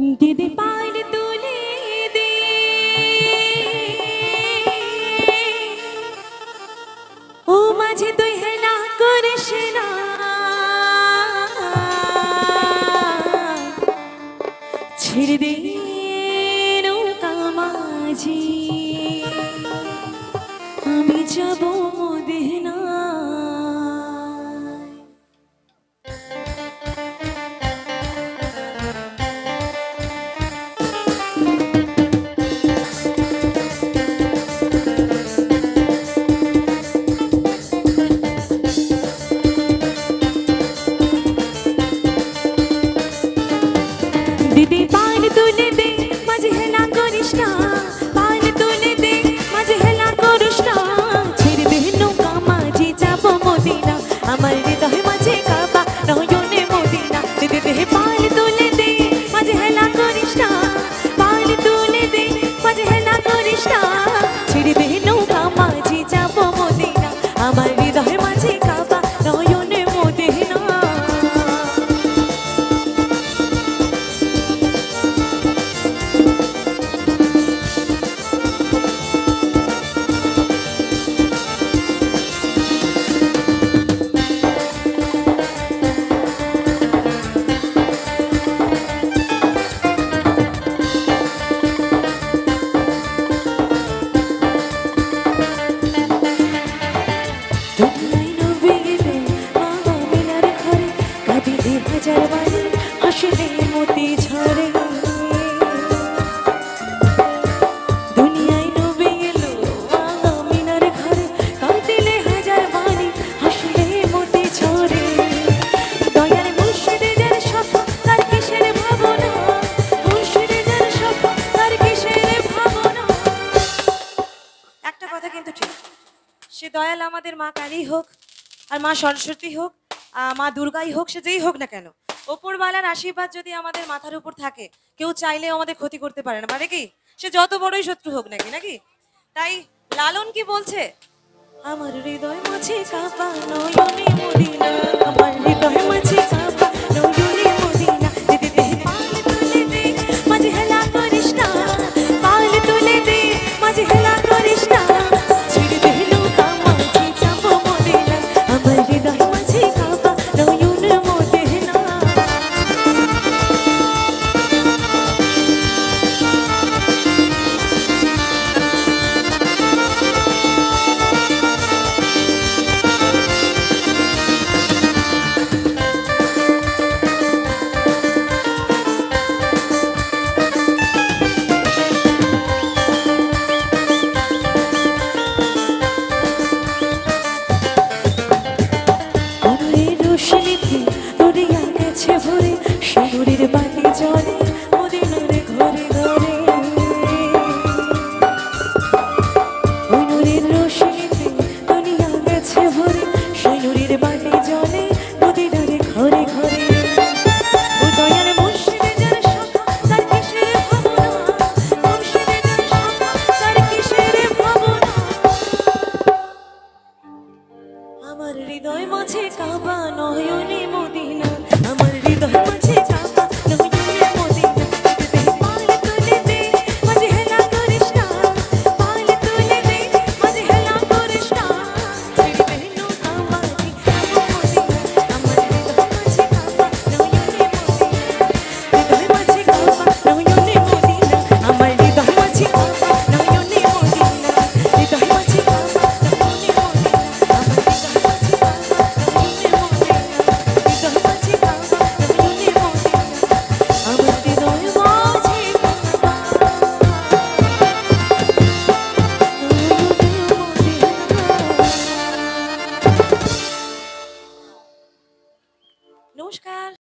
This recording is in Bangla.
দিদি পায়ের তুলে দে ও মাঝে তুই হেলা করিস না ছেড়ে দে নৌকা মাঝি আমি যাব মদিনা দিদি পান তুলে দে মাঝে হেলা করিস না পান তুলে দে মাঝে হেলা করিস না ছেড়ে দে নৌকা মাঝি যাব মদিনা আমার হৃদয় মাঝে কাবা নয়নে মদিনা দিদি দে পান তুলে দে মাঝে হেলা করিস না পান তুলে দে মাঝে হেলা করিস না ছেড়ে দে নৌকা মাঝি যাব মদিনা আমার হৃদয় মাঝে কাবা নয়নে মদিনা সে দয়াল আমাদের মা কালী হোক আর মা সরস্বতী হোক মা দুর্গাই হোক সে যেই হোক না কেন ওপরওয়ালার আশীর্বাদ যদি আমাদের মাথার উপর থাকে কেউ চাইলেও আমাদের ক্ষতি করতে পারে না মানে কি সে যত বড়ই শত্রু হোক নাকি তাই লালন কি বলছে আমার হৃদয় মাঝে কাঁপা নয়নে মদিনা আমার হৃদয় মাঝে